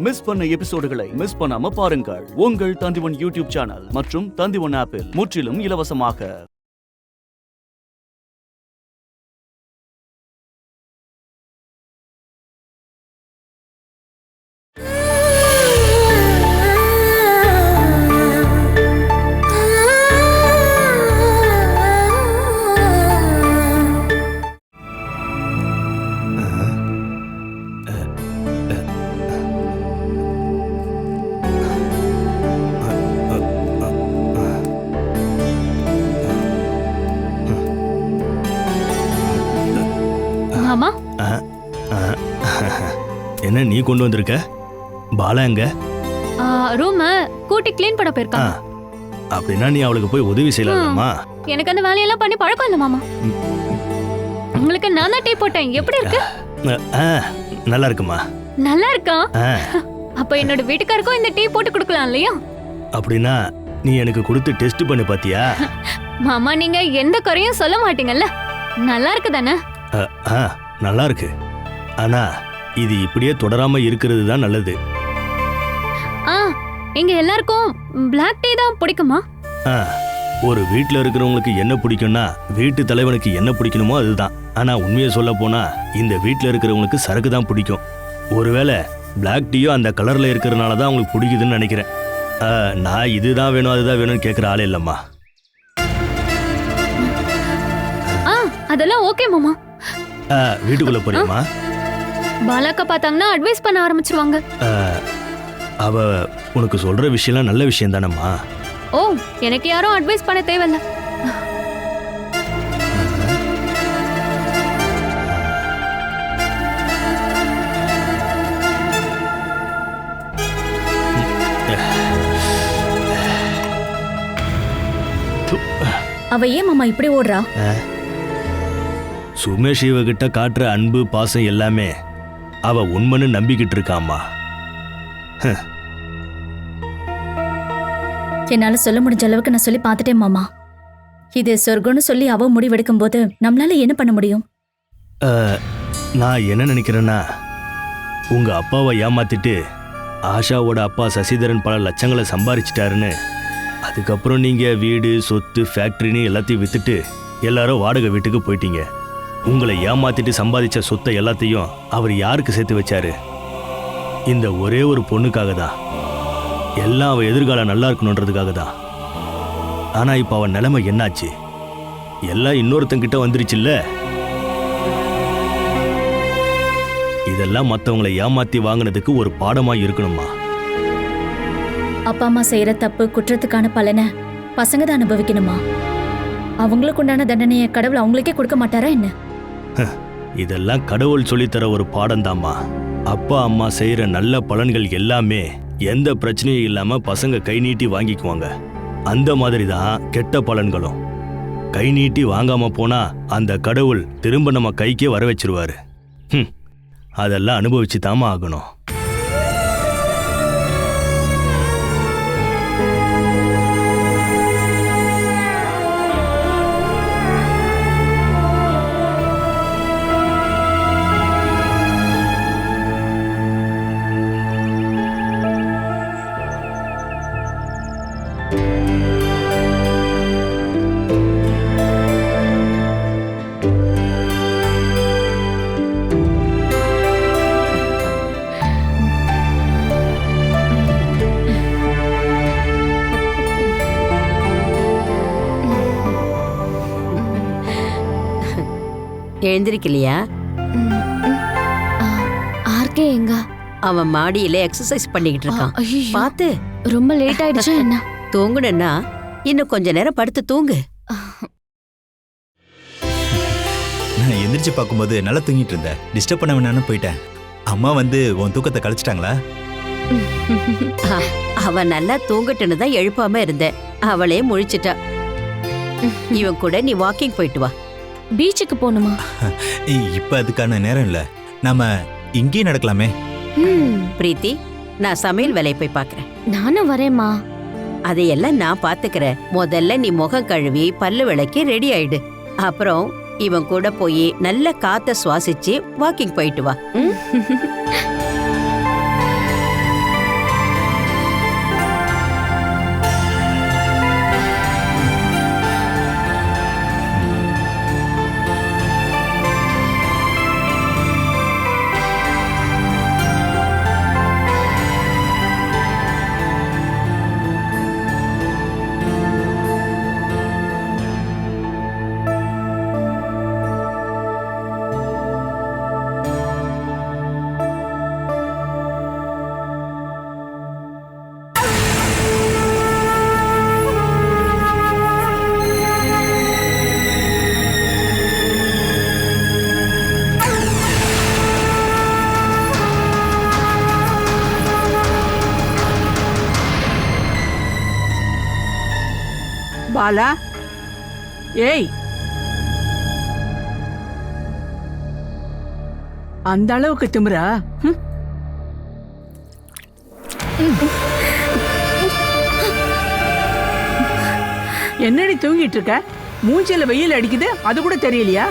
Miss பண்ண எபிசோடுகளை miss பண்ணாம பாருங்கள் உங்கள் தந்திவன் யூடியூப் சேனல் மற்றும் தந்திவன் ஆப்பில் முற்றிலும் இலவசமாக. என்ன நீ கொண்டு வந்திருக்க? பாலா எங்க? ரூம் கூட்டி க்ளீன் பண்ண போயிருக்கா. அப்படின்னா நீ அவளுக்கு போய் உதவி செய்யலாமா? எனக்கு அந்த வேலையெல்லாம் பண்ணி பழக்கம் இல்ல மாமா. உங்களுக்கு நான் தான் டீ போட்டேன். எப்படி இருக்கு? நல்லா இருக்குமா? நல்லா இருக்கா? அப்ப என்னோட வீட்டுக்காரருக்கும் இந்த டீ போட்டு கொடுக்கலாம் இல்லையா? அப்படின்னா நீ எனக்கு கொடுத்து டெஸ்ட் பண்ணி பாத்தியா? மாமா நீங்க எந்த குறையும் சொல்ல மாட்டீங்கல்ல. நல்லா இருக்கு தானே? நல்லா இருக்கு. ஆனா இது இப்படியே தொடராம இருக்கிறது தான் நல்லது. எங்க எல்லாருக்கும் பிளாக் டீ தான் பிடிக்குமா? ஒரு வீட்ல இருக்கிறவங்களுக்கு என்ன பிடிக்கும்னா வீட்டு தலைவனுக்கு என்ன பிடிக்கணுமோ அதுதான். ஆனா உண்மையை சொல்ல போனா இந்த வீட்ல இருக்கிறவங்களுக்கு சரக்கு தான் பிடிக்கும். ஒருவேளை பிளாக் டீயோ அந்த கலர்ல இருக்கிறதுனால தான் அவங்களுக்கு பிடிக்குதுன்னு நினைக்கிறேன். நான் இதுதான் வேணும் அதுதான் வேணும்னு கேட்குற ஆளே இல்லம்மா. அதெல்லாம் ஓகே மாமா. வீட்டுக்குள்ள போறியம்மா? பாலாக்கா பார்த்தாங்கன்னா அட்வைஸ் பண்ண ஆரம்பிச்சிருவாங்க. அவ உனக்கு சொல்ற விஷயம்லாம் நல்ல விஷயம் தானம்மா. ஓ எனக்கு யாரும் அட்வைஸ் பண்ண தேவையில்ல. அவ ஏன் மாமா இப்படி ஓடுறா? சுமேஷ் இவகிட்ட காட்டுற அன்பு பாசம் எல்லாமே அவ உண்மைன்னு நம்பிக்கிட்டு இருக்காம்மா. என்னால சொல்ல முடிஞ்ச அளவுக்கு நான் சொல்லி பார்த்துட்டேன் மாமா. இது சொர்க்கம்னு சொல்லி அவ முடிவெடுக்கும் போது நம்மளால என்ன பண்ண முடியும்? நான் என்ன நினைக்கிறேன்னா உங்க அப்பாவை ஏமாத்திட்டு ஆஷாவோட அப்பா சசிதரன் பல லட்சங்களை சம்பாரிச்சிட்டாருன்னு அதுக்கப்புறம் நீங்க வீடு சொத்து ஃபேக்டரின்னு எல்லாத்தையும் வித்துட்டு எல்லாரும் வாடகை வீட்டுக்கு போயிட்டீங்க. உங்களை ஏமாத்திட்டு சம்பாதிச்ச சொத்தை எல்லாத்தையும் அவர் யாருக்கு சேர்த்து வச்சாரு? இந்த ஒரே ஒரு பொண்ணுக்காக தான். எல்லாம் அவ எதிர்காலம் நல்லா இருக்கணுன்றதுக்காக தான். ஆனா இப்ப அவன் நிலைமை என்னாச்சு? எல்லாம் இன்னொருத்தங்கிட்ட வந்துருச்சுல்ல. இதெல்லாம் மற்றவங்களை ஏமாத்தி வாங்கினதுக்கு ஒரு பாடமா இருக்கணுமா? அப்பா அம்மா செய்யற தப்பு குற்றத்துக்கான பலனை பசங்க தான் அனுபவிக்கணுமா? அவங்களுக்கு உண்டான தண்டனையை கடவுள் அவங்களுக்கே கொடுக்க மாட்டாரா என்ன? இதெல்லாம் கடவுள் சொல்லித்தர ஒரு பாடம் தாம்மா. அப்பா அம்மா செய்யற நல்ல பலன்கள் எல்லாமே எந்த பிரச்சனையும் இல்லாம பசங்க கை நீட்டி வாங்கிக்குவாங்க. அந்த மாதிரி தான் கெட்ட பலன்களும். கை நீட்டி வாங்காம போனா அந்த கடவுள் திரும்ப நம்ம கைக்கே வர வச்சிருவாரு. அதெல்லாம் அனுபவிச்சு தாமா ஆகணும். எழுந்திருக்கலையா? ஆர்கே எங்க? அவன் மாடியில எக்ஸசைஸ் பண்ணிக்கிட்டு இருக்கான். பாத்து. ரொம்ப லேட் ஆயிடுச்சா என்ன? தூங்குனா இன்னும் கொஞ்ச நேரம் படுத்து தூங்கு. நான் எந்திரிச்சு பார்க்கும்போது நல்லா தூங்கிட்டு இருந்தேன். டிஸ்டர்ப் பண்ண வேணான்னு போயிட்டேன். அம்மா வந்து உன் தூக்கத்தை கழிச்சிட்டாங்களா? அவன் நல்லா தூங்கட்டுன்னு தான் எழுப்பாம இருந்தேன். அவளே முழிச்சிட்டா. இவன் கூட நீ வாக்கிங் போயிட்டு வா. பீச்சுக்கு போணுமா? இப்ப அதுக்கான நேரம் இல்ல. நாம இங்கேயே நடக்கலாமே. பிரீத்தி, நான் சமையல் வேலையை போய் பாக்குறேன். நானும் வரேம்மா. அதையெல்லாம் நான் பாத்துக்கிறேன். முதல்ல நீ முகம் கழுவி பல்லு விளக்கி ரெடி ஆயிடு. அப்புறம் இவன் கூட போய் நல்ல காத்த சுவாசிச்சு வாக்கிங் போயிட்டு வா. பாலா, ஏய், அந்த அளவுக்கு திமிரா? ம்? என்னடி தூங்கிட்டு இருக்க? மூஞ்சில வெயில் அடிக்குது, அது கூட தெரியலையா?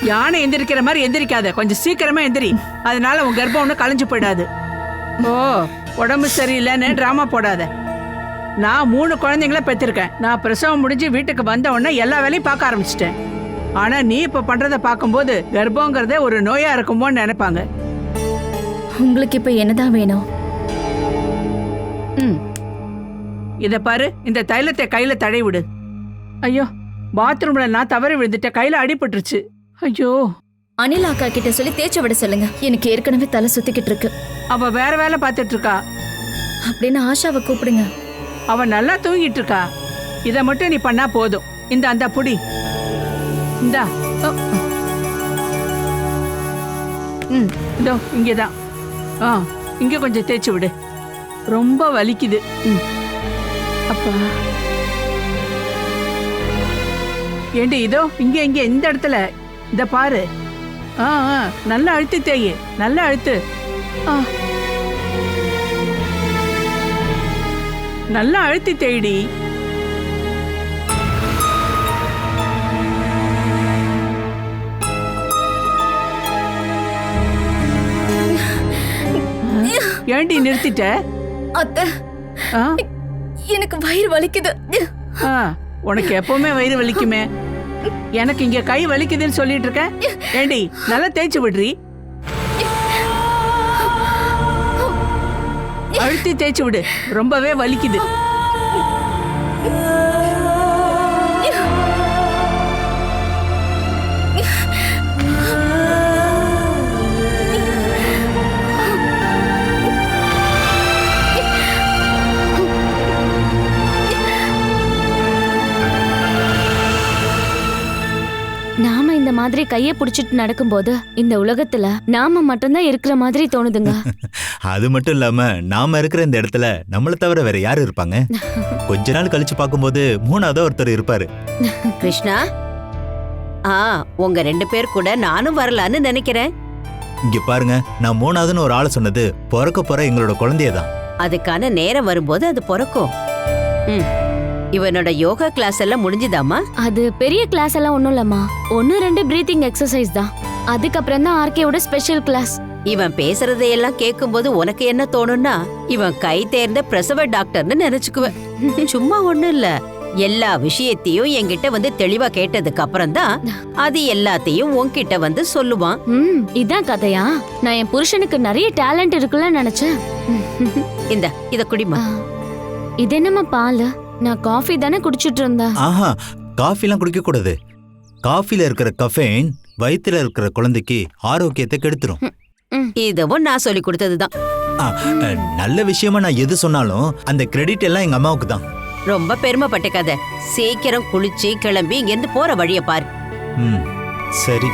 யானை எந்திரிக்கிற மாதிரி எந்திரிக்காத, கொஞ்சம் சீக்கிரமா எந்திரி. அதனால உன் கர்ப்பம் ஒன்றும் கலைஞ்சு போயிடாது. ஓ, உடம்பு சரியில்லைன்னு டிராமா போடாத. நான் 3 குழந்தைங்கள பெற்றிருக்கேன். நான் பிரசவம் முடிஞ்சு வீட்டுக்கு வந்த உடனே எல்லா வேலையும் பார்க்க ஆரம்பிச்சிட்டேன். ஆனா நீ இப்ப பண்றத பார்க்கும்போது கர்ப்பங்கிறதே ஒரு நோயா இருக்குமோன்னு நினைப்பாங்க. உங்களுக்கு இப்ப என்னதான் வேணும்? இத பாரு, இந்த தைலத்தை கையில தடவி விடு. ஐயோ, பாத்ரூம்ல நான் தவறி விழுந்துட்டேன், கையில அடிபட்டுருச்சு. ஐயோ. அனில் அக்கா கிட்ட சொல்லி தேய்ச்சி விட சொல்லுங்க. எனக்கு ஏற்கனவே தலை சுத்திக்கிட்டு இருக்கு. அவ வேற வேலை பார்த்துட்டு இருக்கா. அப்படின்னு ஆஷாவை கூப்பிடுங்க. அவ நல்லா தூங்கிட்டு இருக்கா. இத மட்டும் நீ பண்ணா போதும். இந்த அந்த புடி இந்தா. இதோ இங்கதான். இங்க கொஞ்சம் தேய்ச்சி விடு. ரொம்ப வலிக்குது. அப்பா, ஏண்டி இதோ இங்க இங்க இந்த இடத்துல இத பாரு. நல்லா அழுத்து தேயு, நல்லா அழுத்து. நல்லா அழுத்தி தேடி. ஏண்டி நிறுத்திட்ட? அத்தை, எனக்கு வயிறு வலிக்குது. உனக்கு எப்பவுமே வயிறு வலிக்குமே. எனக்கு இங்க கை வலிக்குதுன்னு சொல்லிட்டு இருக்க. ஏண்டி நல்லா தேய்ச்சி விடுறி. அழுத்தி தேய்ச்சி விடு, ரொம்பவே வலிக்குது. நாம இந்த மாதிரி கைய புடிச்சிட்டு நடக்கும்போது இந்த உலகத்துல நாம மட்டும்தான் இருக்கிற மாதிரி தோணுதுங்க. அது மட்டும் இல்லாம நாம இருக்கிற இந்த இடத்துல நம்மள தவிர வேற யாரு இருப்பாங்க? கொஞ்ச நாள் கழிச்சு பார்க்கும்போது 3ஆவது ஒருத்தர் இருப்பாரு. கிருஷ்ணா, உங்க 2 பேர் கூட நானும் வரலான்னு நினைக்கிறேன். இங்க பாருங்க, நான் 3ஆவதுன்னு ஒரு ஆளு சொன்னது பிறக்க போற எங்களோட குழந்தையதான். அதுக்கான நேரம் வரும்போது அது பிறக்கும். இவனோட யோகா கிளாஸ் எல்லாம் முடிஞ்சுதாமா? அது பெரிய கிளாஸ் எல்லாம் ஒண்ணும் இல்லம்மா. 1-2 பிரீத்திங் எக்ஸசைஸ் தான். அதுக்கப்புறம் தான் ஆர்கேவோட ஸ்பெஷல் கிளாஸ். இவன் பேசுறதையெல்லாம் கேட்கும்போது உனக்கு என்ன தோணும்னா, இவன் கை தேர்ந்த பிரசவ டாக்டர்னு நினைச்சுக்குவேன். சும்மா ஒண்ணும் இல்ல, எல்லா விஷயத்தையும் என்கிட்ட வந்து தெளிவா கேட்டதுக்கு அப்புறம் தான் அது எல்லாத்தையும் உன்கிட்ட வந்து சொல்லுவான். இதான் கதையா? நான் என் புருஷனுக்கு நிறைய டேலண்ட் இருக்குல்ல நினைச்சேன். இத குடிமா. இது என்னம்மா பால்? நான் காஃபி தானே குடிச்சிட்டு இருந்தேன். ஆஹா, காஃபிலாம் குடிக்க கூடாது. காஃபில இருக்கிற கஃபைன் வயித்துல இருக்கிற குழந்தைக்கு ஆரோக்கியத்தை கெடுத்துரும். இதுவும் நான் சொல்லி கொடுத்ததுதான். நல்ல விஷயமா நான் எது சொன்னாலும் அந்த கிரெடிட் எல்லாம் எங்க அம்மாவுக்கு தான். ரொம்ப பெருமைப்பட்டுக்காத. சீக்கிரம் குளிச்சு கிளம்பி இங்கிருந்து போற வழிய பாரு. சரி.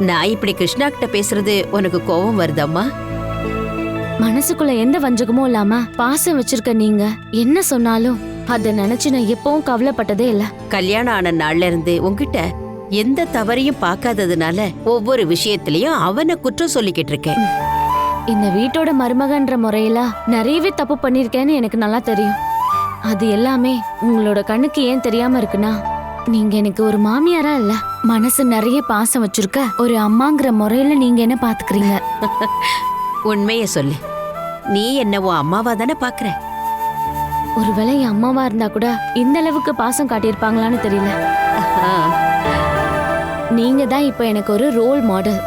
நான் இப்படி கிருஷ்ணா கிட்ட பேசுறது உனக்கு கோபம் வருதம்மா? மனசுக்குள்ள எந்த வஞ்சகமும் இல்லாம பாசம் வச்சிருக்க நீங்க என்ன சொன்னாலும் அத நினைச்சு நான் எப்பவும் கவலைப்பட்டதே இல்ல. கல்யாணம் ஆன நாள்ல இருந்து உன்கிட்ட எந்த தவறையும் பார்க்காததுனால ஒவ்வொரு விஷயத்திலயும் அவனை குற்றம் சொல்லிக்கிட்டு இருக்கேன். இந்த வீட்டோட மருமகன்ற முறையில நிறையவே தப்பு பண்ணிருக்கேன்னு எனக்கு நல்லா தெரியும். அது எல்லாமே உங்களோட கண்ணுக்கு ஏன் தெரியாம இருக்குன்னா, நீங்க எனக்கு ஒரு மாமியாரா இல்ல, மனசு நிறைய பாசம் வச்சிருக்க ஒரு அம்மாங்கிற முறையில நீங்க என்ன பாத்துக்கிறீங்க. உண்மைய சொல்லு, நீ என்ன உன் அம்மாவா தானே பாக்குற? ஒருவேளை என் அம்மாவா இருந்தா கூட இந்த அளவுக்கு பாசம் காட்டியிருப்பாங்களான்னு தெரியல. நீங்க தான் இப்ப எனக்கு ஒரு ரோல் மாடல்.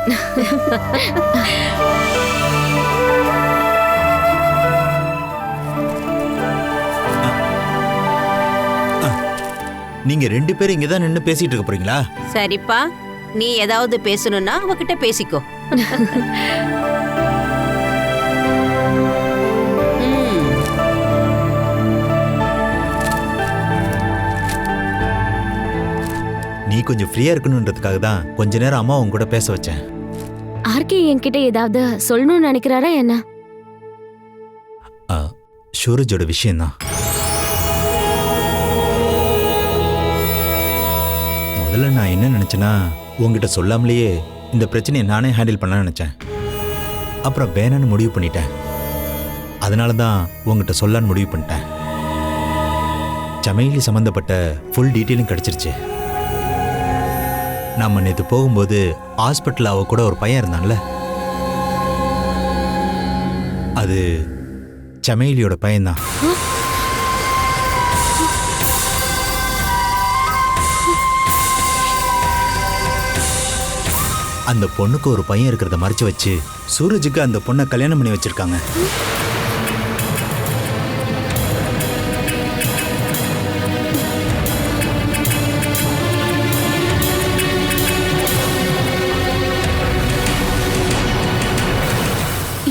நீங்க 2 பேரும் இங்கதான் நின்னு பேசிட்டு இருக்க போறீங்களா? சரிப்பா, நீ ஏதாவது பேசணும்னா அவகிட்ட பேசிக்கோ. நீ கொஞ்சம் ஃப்ரீயா இருக்கணும்ன்றதுக்காக தான் கொஞ்ச நேரம் அம்மா உங்க கூட பேச வச்சேன். ஆர்கே என்கிட்ட ஏதாவது சொல்லணும்னு நினைக்கிறாரா என்ன? சூரஜோட விஷயம்தான். முதல்ல நான் என்ன நினைச்சேன்னா, உங்ககிட்ட சொல்லாமலேயே இந்த பிரச்சனையை நானே ஹேண்டில் பண்ண நினைச்சேன். அப்புறம் வேணான்னு முடிவு பண்ணிட்டேன். அதனால தான் உங்ககிட்ட சொல்லான்னு முடிவு பண்ணிட்டேன். சமையலி சம்மந்தப்பட்ட ஃபுல் டீட்டெயிலும் கிடச்சிருச்சு. நம்ம நேற்று போகும்போது ஹாஸ்பிட்டலில் அவ கூட ஒரு பையன் இருந்தான்ல, அது சமையலியோட பையன்தான். அந்த பொண்ணுக்கு ஒரு பையன் இருக்கிறத மறைச்சு வச்சு சூரஜுக்கு அந்த பொண்ணை கல்யாணம் பண்ணி வச்சிருக்காங்க.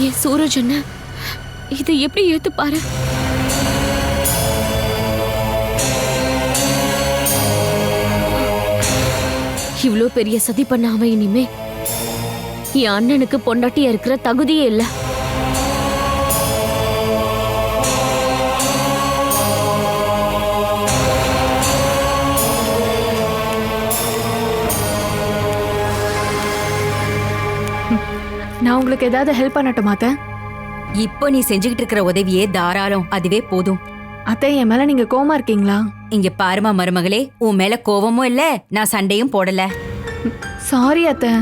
ஏன் சூரஜ் என்ன இதை எப்படி ஏத்துப்பாரு? இவ்ளோ பெரிய சதி பண்ண அவன் இனிமே என் அண்ணனுக்கு பொண்டாட்டியா இருக்கிற தகுதியே இல்ல. நான் உங்களுக்கு ஏதாவது ஹெல்ப் பண்ணட்டுமா அத்தை? இப்போ நீ செஞ்சுக்கிட்டு இருக்கிற உதவியே தாராளம், அதுவே போதும். அத்தை, என் மேல நீங்க கோவமா இருக்கீங்களா? இங்க பாருமா மருமகளே, உன் மேல கோவமும் இல்ல, நான் சண்டையும் போடல. சாரி அத்தை,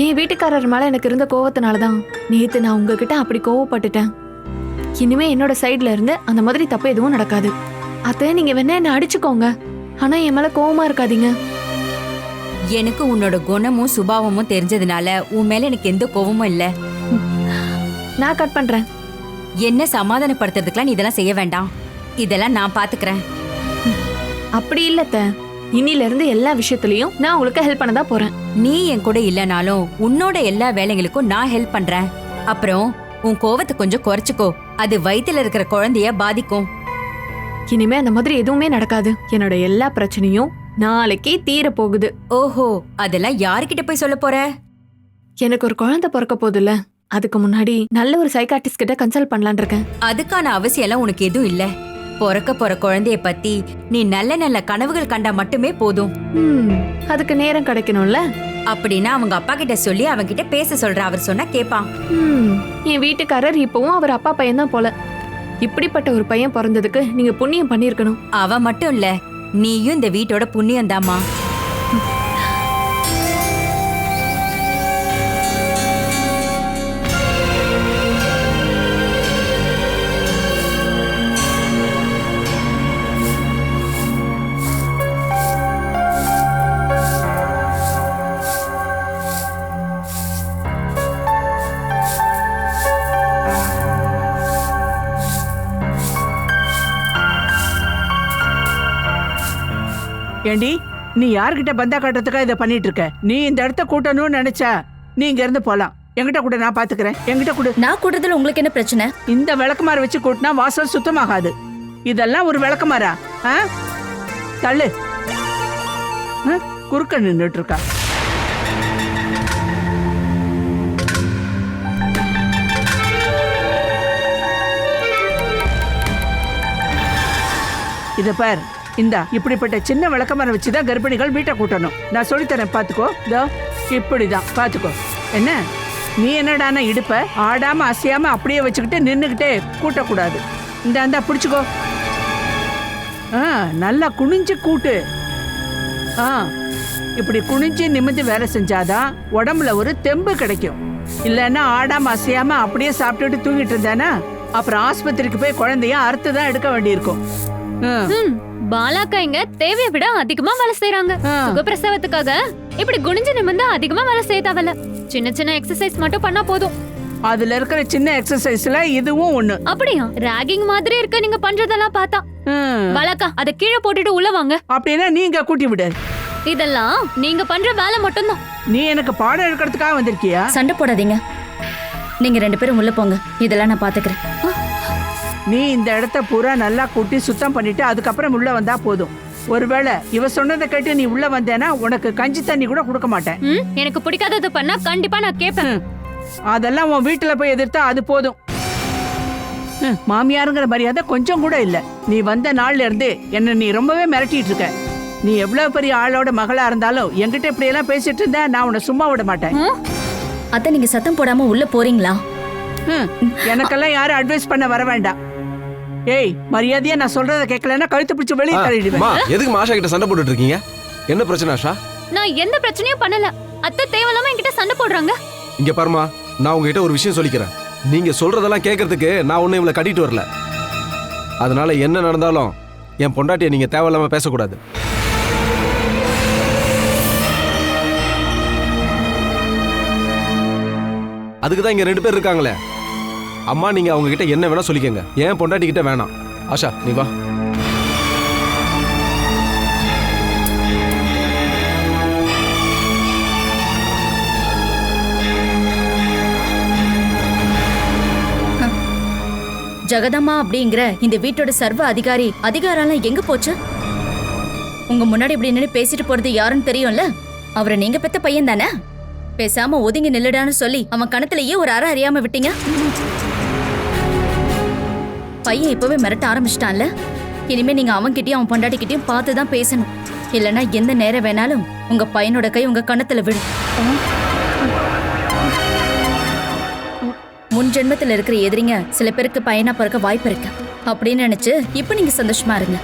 என் வீட்டுக்காரர் மேல எனக்கு இருந்த கோவத்தினாலதான் நேத்து நான் உங்ககிட்ட அப்படி கோவப்பட்டுட்டேன். இனிமே என்னோட சைட்ல இருந்து அந்த மாதிரி தப்பு எதுவும் நடக்காது. அத்தை, நீங்க வேணா என்ன அடிச்சுக்கோங்க, ஆனா என் மேல கோவமா இருக்காதீங்க. எனக்கு உன்னோட குணமும் சுபாவமும் தெரிஞ்சதுனால உன் மேல எனக்கு எந்த கோவமும் இல்ல. நான் கட் பண்றேன். என்ன சமாதானப்படுத்துறதுக்குலாம் நீ இதெல்லாம் செய்ய வேண்டாம், இதெல்லாம் நான் பாத்துக்கிறேன். அப்படி இல்ல அத்தை, இன்னில இருந்து எல்லா விஷயத்துலயும் நான் உங்களுக்கு ஹெல்ப் பண்ண தான் போறேன். நீ என் கூட இல்லனாலும் உன்னோட எல்லா வேலைகளுக்கும் நான் ஹெல்ப் பண்றேன். அப்புறம் உன் கோவத்தை கொஞ்சம் குறைச்சுக்கோ, அது வயித்துல இருக்கிற குழந்தைய பாதிக்கும். இனிமே அந்த மாதிரி எதுவுமே நடக்காது. என்னோட எல்லா பிரச்சனையும் நாளைக்கே தீர போகுது. ஓஹோ, அதெல்லாம் யாருக்கிட்ட போய் சொல்ல போற? எனக்கு ஒரு குழந்தை பிறக்க போகுதுல்ல, அதுக்கு முன்னாடி நல்ல ஒரு சைக்காட்டிஸ்ட் கிட்ட கன்சல்ட் பண்ணலான் இருக்கேன். அதுக்கான அவசியம் எல்லாம் உனக்கு எதுவும் இல்ல. பிறக்க போற குழந்தைய பத்தி நீ நல்ல நல்ல கனவுகள் கண்டா மட்டுமே போதும். அதுக்கு நேரம் கிடைக்கணும்ல. அப்படின்னா அவங்க அப்பா கிட்ட சொல்லி அவங்க கிட்ட பேச சொல்ற, அவர் சொன்னா கேப்பான். என் வீட்டுக்காரர் இப்பவும் அவர் அப்பா பையன் தான் போல. இப்படிப்பட்ட ஒரு பையன் பிறந்ததுக்கு நீங்க புண்ணியம் பண்ணிருக்கணும். அவ மட்டும் இல்ல, நீயும் இந்த வீட்டோட புண்ணியம் தாமா. ஏண்டி, நீ யார்கிட்ட பந்தா காட்டுறதுக்கா இதை பண்ணிட்டு இருக்க? நீ இந்த இடத்த கூட்டணும்னு நினைச்சா நீ இங்க இருந்து போலாம். என்கிட்ட கூட நான் பாத்துக்கிறேன். என்கிட்ட கூட. நான் கூட்டத்துல உங்களுக்கு என்ன பிரச்சனை? இந்த விளக்குமாறு வச்சு கூட்டினா வாசல் சுத்தமாகாது. இதெல்லாம் ஒரு விளக்குமாறா? தள்ளு. குறுக்க நின்றுட்டு இருக்கா. இத பார், இந்தா இப்படிப்பட்ட சின்ன விளக்கமரம் வச்சுதான் கர்ப்பிணிகள் வீட்டை கூட்டணும். நான் சொல்லித்தரேன், பாத்துக்கோ. இதோ இப்படிதான் பாத்துக்கோ. என்ன நீ என்னடானா இடுப்ப ஆடாம அசையாம அப்படியே வச்சுக்கிட்டு நின்னுகிட்டே கூட்டக்கூடாது. இந்த பிடிச்சுக்கோ. நல்லா குனிஞ்சு கூட்டு. இப்படி குனிஞ்சு நிமிந்து வேலை செஞ்சாதான் உடம்புல ஒரு தெம்பு கிடைக்கும். இல்லைன்னா ஆடாம அசையாம அப்படியே சாப்பிட்டுட்டு தூங்கிட்டு இருந்தானா அப்புறம் ஆஸ்பத்திரிக்கு போய் குழந்தைய அறுத்துதான் எடுக்க வேண்டியிருக்கும். பாலாக்கா இங்க தேவையை விட அதிகமா வேலை செய்யறாங்க. சுகப்பிரசவத்துக்காக இப்படி குனிஞ்சு நிமிந்தா அதிகமா வேலை செய்ய தேவையில்ல. சின்ன சின்ன எக்ஸசைஸ் மட்டும் பண்ணா போதும். அதுல இருக்கிற சின்ன எக்ஸசைஸ்ல இதுவும் ஒண்ணு. அப்படியா? ராகிங் மாதிரி இருக்கு நீங்க பண்றதெல்லாம் பார்த்தா. பாலாக்கா அத கீழே போட்டுட்டு உள்ள வாங்க. அப்படின்னா நீங்க கூட்டி விடு. இதெல்லாம் நீங்க பண்ற வேலை மட்டும்தான். நீ எனக்கு பாடம் எடுக்கிறதுக்காக வந்திருக்கியா? சண்டை போடாதீங்க, நீங்க 2 பேரும் உள்ள போங்க, இதெல்லாம் நான் பாத்துக்கிறேன். நீ இந்த இடத்த பூரா நல்லா கூட்டி சுத்தம் பண்ணிட்டு அதுக்கப்புறம் உள்ள வந்தா போதும். ஒருவேளை இவ சொன்னதை கேட்டு நீ உள்ள வந்தேன்னா உனக்கு கஞ்சி தண்ணி கூட கொடுக்க மாட்டேன். எனக்கு பிடிக்காதது பண்ணா கண்டிப்பா நான் கேட்பேன். அதெல்லாம் உன் வீட்டுல போய் எதிர்த்தா அது போதும். மாமியாருங்கிற மரியாதை கொஞ்சம் கூட இல்ல. நீ வந்த நாள்ல இருந்து என்ன நீ ரொம்பவே மிரட்டிட்டு இருக்க. நீ எவ்வளவு பெரிய ஆளோட மகளா இருந்தாலும் என்கிட்ட இப்படி எல்லாம் பேசிட்டு இருந்தா நான் உன்னை சும்மா விட மாட்டேன். அத்தை நீங்க சத்தம் போடாம உள்ள போறீங்களா? எனக்கெல்லாம் யாரும் அட்வைஸ் பண்ண வர வேண்டாம். ஏய், மரியாதையா நான் சொல்றத கேட்கலன்னா கழுத்து பிடிச்சு வெளியே தள்ளிடுவேன். எதுக்கு ஆஷா கிட்ட சண்டை போட்டுட்டு இருக்கீங்க? என்ன பிரச்சனை ஆஷா? நான் எந்த பிரச்சனையும் பண்ணல. அத்தை தேவையில்லாம என்கிட்ட சண்டை போடுறாங்க. இங்க பாருமா, நான் உங்ககிட்ட ஒரு விஷயம் சொல்லிக்கிறேன். நீங்க சொல்றதெல்லாம் கேட்கறதுக்கு நான் ஒன்னும் இவளை கட்டிட்டு வரல. அதனால என்ன நடந்தாலும் என் பொண்டாட்டியை நீங்க தேவையில்லாம பேசக்கூடாது. அதுக்கு தான் இங்க 2 பேர் இருக்காங்களே. அம்மா, நீங்க அவங்க கிட்ட என்ன வேணா சொல்லிக்கங்க, ஏன் பொண்டாட்டி கிட்ட வேணாம். ஆஷா, நீ வா. ஜெகதம்மா அப்படிங்கிற இந்த வீட்டோட சர்வ அதிகாரம் எங்க போச்சு? உங்க முன்னாடி இப்படி நின்று பேசிட்டு போறது யாருன்னு தெரியும்ல? அவரை நீங்க பெத்த பையன் தானே? பேசாம ஒதுங்கி நில்லுடான்னு சொல்லி அவன் கணத்திலேயே ஒரு அறை அறியாம விட்டீங்க. பையன் இப்பவே மிரட்ட ஆரம்பிச்சிட்டான்ல. இனிமே நீங்க அவன்கிட்டயும் அவன் பொண்டாட்டிக்கிட்டயும் பார்த்துதான் பேசணும். இல்லைன்னா எந்த நேரம் வேணாலும் உங்க பையனோட கை உங்க கணத்துல விடும். முன் ஜென்மத்துல இருக்கிற எதிரிங்க சில பேருக்கு பையனா பிறக்க வாய்ப்பு இருக்கு அப்படின்னு நினைச்சு இப்ப நீங்க சந்தோஷமா இருங்க.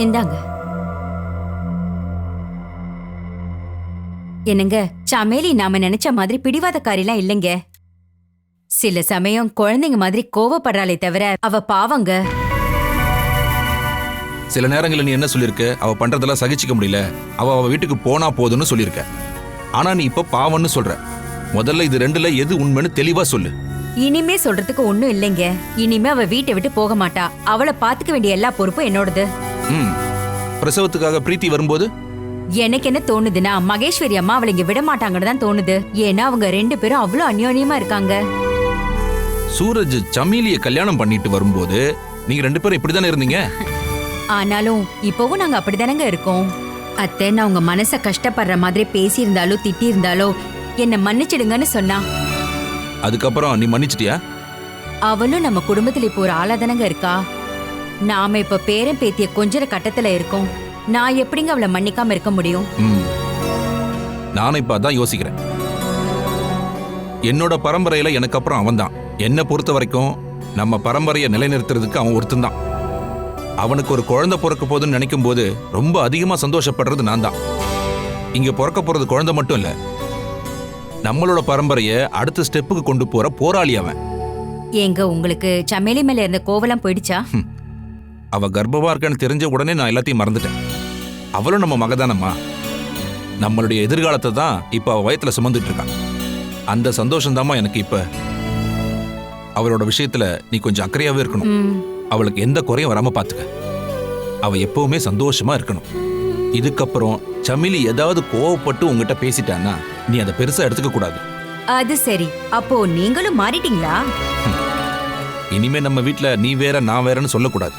இந்தாங்க. என்னங்க, சமேலி நாம நினைச்ச மாதிரி பிடிவாதக்காரிலாம் இல்லைங்க. சில சமயம் குழந்தைங்க மாதிரி கோவப்படுறாளே தவிர அவ பாவங்க. சில நேரங்களில் நீ என்ன சொல்லிருக்க? அவ பண்றதெல்லாம் சகிச்சுக்க முடியல, அவ வீட்டுக்கு போனா போதுன்னு சொல்லிருக்க. ஆனா நீ இப்ப பாவம்னு சொல்ற. முதல்ல இது 2ல எது உண்மைன்னு தெளிவா சொல்லு. இனிமே சொல்றதுக்கு ஒண்ணும் இல்லைங்க. இனிமே அவ வீட்டை விட்டு போக மாட்டா. அவளை பாத்துக்க வேண்டிய எல்லா பொறுப்பும் என்னோடது. பிரசவத்துக்காக பிரீத்தி வரும்போது எனக்கு என்ன தோணுதுன்னா, மகேஸ்வரி அம்மா அவளை இங்க விட மாட்டாங்கன்னு தான் தோணுது. ஏன்னா அவங்க 2 பேரும் அவ்வளவு அந்யோன்யமா இருக்காங்க. சூரஜ் சமீலிய கல்யாணம் பண்ணிட்டு வரும்போது நீங்க 2 பேரும் இப்படிதானே இருந்தீங்க. ஆனாலும் இப்பவும் நாங்க அப்படிதானங்க இருக்கோம். அத்தை, நான் உங்க மனச கஷ்டப்படுற மாதிரி பேசியிருந்தாலோ திட்டி இருந்தாலோ என்ன மன்னிச்சிடுங்கன்னு சொன்னா. அதுக்கப்புறம் நீ மன்னிச்சிட்டியா? அவளும் நம்ம குடும்பத்துல இப்போ ஒரு ஆளாதானங்க இருக்கா. நாம இப்ப பேரன் பேத்திய கொஞ்சற கட்டத்துல இருக்கோம். நான் எப்படிங்க அவளை மன்னிக்காம இருக்க முடியும்? நானும் இப்ப அதான் யோசிக்கிறேன். என்னோட பரம்பரையில எனக்கு அப்புறம் அவன் தான். என்னை பொறுத்த வரைக்கும் நம்ம பரம்பரையை நிலைநிறுத்துறதுக்கு அவன் ஒருத்தன் தான். அவனுக்கு ஒரு குழந்தை பிறக்க போதுன்னு நினைக்கும் போது ரொம்ப அதிகமா சந்தோஷப்படுறது நான் தான். இங்க பிறக்க போறது குழந்தை மட்டும் இல்ல, நம்மளோட பரம்பரைய அடுத்த ஸ்டெப்புக்கு கொண்டு போற போராளி அவன். ஏங்க, உங்களுக்கு சமேலி மேல இருந்த கோவலாம் போயிடுச்சா? அவ கர்ப்பமா இருக்கன்னு தெரிஞ்ச உடனே நான் எல்லாத்தையும் மறந்துட்டேன். அவளும் நம்ம மகதானம்மா. நம்மளுடைய எதிர்காலத்தை தான் இப்ப அவ வயத்துல சுமந்துட்டு இருக்கான். அந்த சந்தோஷம் தாம்மா எனக்கு. இப்ப அவளோட விஷயத்துல நீ கொஞ்சம் அக்கறையாவே இருக்கணும். அவளுக்கு எந்த குறையும் வராம பாத்துக்க. அவ எப்பவுமே சந்தோஷமா இருக்கணும். இதுக்கப்புறம் சமிலி ஏதாவது கோவப்பட்டு உங்ககிட்ட பேசிட்டான்னா நீ அதை பெருசா எடுத்துக்க கூடாது. அது சரி. அப்போ நீங்களும் மாறிட்டீங்களா? இனிமே நம்ம வீட்டுல நீ வேற நான் வேறன்னு சொல்லக்கூடாது.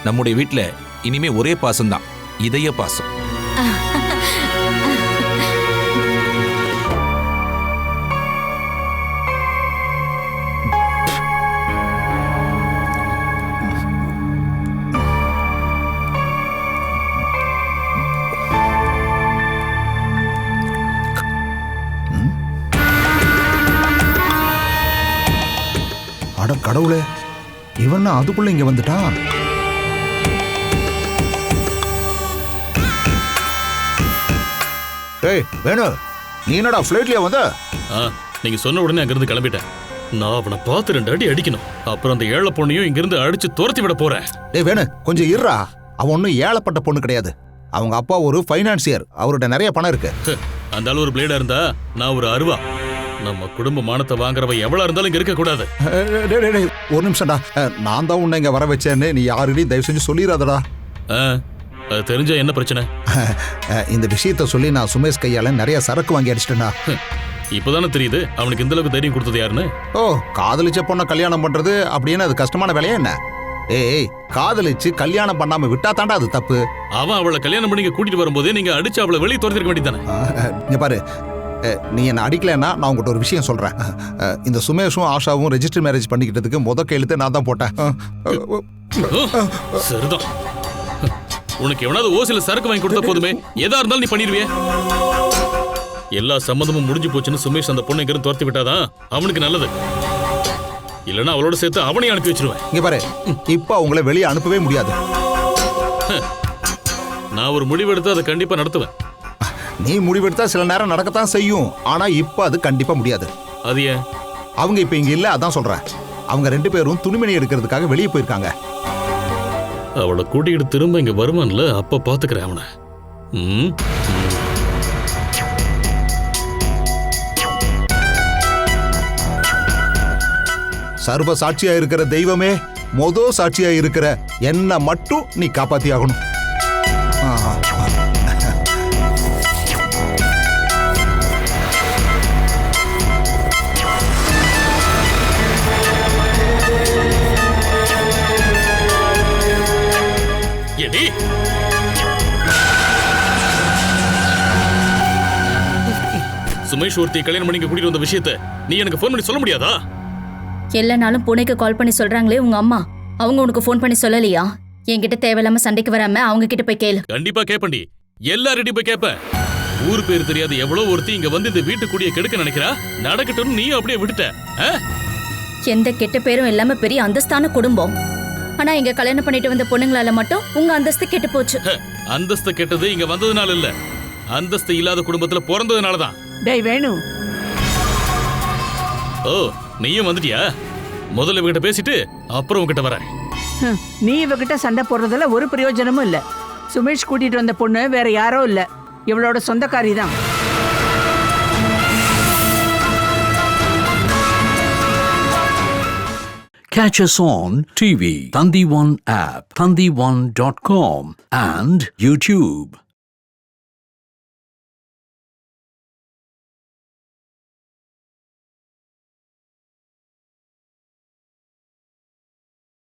நம்முடைய வீட்டுல இனிமே ஒரே பாசம்தான், இதய பாசம். அட கடவுளே, இவன் அதுக்குள்ள இங்க வந்துட்டான். ஏய் வேணு, நீ என்னடா ஃப்ளைட்லயே வந்த? நீங்க சொன்ன உடனே அங்கிருந்து கிளம்பிட்டேன். நான் அவனை பார்த்து 2 அடி அடிக்கணும். அப்புறம் அந்த ஏழை பொண்ணையும் இங்கிருந்து அடிச்சு துரத்தி விட போறேன். டேய் வேணு, கொஞ்சம் இருடா. அவன் ஒன்றும் ஏழைப்பட்ட பொண்ணு கிடையாது. அவங்க அப்பா ஒரு ஃபைனான்சியர். அவர்கிட்ட நிறைய பணம் இருக்கு. அந்த ஆள் ஒரு பிளேடா இருந்தா நான் ஒரு அருவா. நம்ம குடும்ப மானத்தை வாங்குறவ எவ்வளவு இருந்தாலும் இங்க இருக்க கூடாது. ஒரு நிமிஷம்டா. நான் தான் உன்னை இங்க வர வச்சேன்னு நீ யாருடையும் தயவு செஞ்சு சொல்லிடாதடா. அது தெரிஞ்சா என்ன பிரச்சனை? இந்த விஷயத்த சொல்லி நான் சுமேஷ் கையால நிறைய சரக்கு வாங்கி அடிச்சிட்டேன்டா. இப்பதானே தெரியுது அவனுக்கு இந்த அளவுக்கு தைரியம் கொடுத்தது யாருன்னு. ஓ, காதலிச்ச பொண்ணை கல்யாணம் பண்றது அப்படின்னு அது கஷ்டமான வேலையா என்ன? ஏய், காதலிச்சு கல்யாணம் பண்ணாம விட்டா தாண்டா அது தப்பு. அவன் அவளை கல்யாணம் பண்ணி கூட்டிட்டு வரும்போதே நீங்க அடிச்சு அவளை வெளியே துரத்திருக்க வேண்டியதானே? இங்க பாரு, நீ என்ன அடிக்கலன்னா நான் உங்ககிட்ட ஒரு விஷயம் சொல்றேன். இந்த சுமேஷும் ஆஷாவும் ரெஜிஸ்டர் மேரேஜ் பண்ணிக்கிட்டதுக்கு முத கையெழுத்து நான் தான் போட்டேன். சரிதான். உனக்கு எவனாவது ஓசில சரக்கு வாங்கி கொடுத்த போதுமே எதா இருந்தாலும் நீ பண்ணிடுவியே. எல்லா சம்மந்தமும் முடிஞ்சு போச்சுன்னு சுமேஷ் அந்த பொண்ணு இங்கிருந்து துரத்தி விட்டாதான் அவனுக்கு நல்லது. இல்லைன்னா அவளோட சேர்த்து அவனையும் அனுப்பி வச்சிருவேன். இங்க பாரு, இப்ப அவங்கள வெளியே அனுப்பவே முடியாது. நான் ஒரு முடிவு எடுத்து அதை கண்டிப்பா நடத்துவேன். நீ முடிவெடுத்தா சில நேரம் நடக்கத்தான் செய்யும். ஆனா இப்ப அது கண்டிப்பா முடியாது. அது ஏன்? அவங்க இப்ப இங்க இல்ல, அதான் சொல்றேன். அவங்க 2 பேரும் துணிமணி எடுக்கிறதுக்காக வெளியே போயிருக்காங்க. அவளை கூட்டிக்கிட்டு திரும்ப இங்க வருவான்ல, அப்ப பாத்துக்கிறேன் அவனை. சர்வ சாட்சியா இருக்கிற தெய்வமே, மொத சாட்சியா இருக்கிற என்ன மட்டும் நீ காப்பாத்தி ஆகணும். சுமேஷ் ஒருத்தி கல்யாணம் பண்ணி கூட்டிட்டு வந்த விஷயத்தை நீ எனக்கு போன் பண்ணி சொல்ல முடியாதா? எல்லா நாளும் பூனைக்கு கால் பண்ணி சொல்றாங்களே உங்க அம்மா, அவங்க உனக்கு போன் பண்ணி சொல்லலையா? என்கிட்ட தேவையில்லாம சண்டைக்கு வராம அவங்க கிட்ட போய் கேளு. கண்டிப்பா கேப்பண்டி, எல்லார்கிட்டயும் போய் கேப்ப. ஊர் பேர் தெரியாது எவ்வளவு ஒருத்தி இங்க வந்து இந்த வீட்டு கூடிய கெடுக்க நினைக்கிறா. நடக்கட்டும், நீ அப்படியே விட்டுட்ட. எந்த கெட்ட பேரும் இல்லாம பெரிய அந்தஸ்தான குடும்பம். ஆனா இங்க கல்யாணம் பண்ணிட்டு வந்த பொண்ணுங்களால மட்டும் உங்க அந்தஸ்து கெட்டு போச்சு. அந்தஸ்து கெட்டது இங்க வந்ததுனால இல்ல, அந்தஸ்து இல்லாத குடும்பத்துல பிறந்ததுனாலதான். டேய் வேணு. ஓ, நீயும் வந்துட்டியா? முதல்ல இவகிட்ட பேசிட்டு அப்புறம் உங்ககிட்ட வரேன். நீ இவகிட்ட சண்டை போடுறதுல ஒரு பிரயோஜனமும் இல்ல. சுமேஷ் கூட்டிட்டு வந்த பொண்ணு வேற யாரோ இல்ல, இவளோட சொந்தக்காரி தான். Catch us on TV, Thandivan app, thandivan.com and YouTube.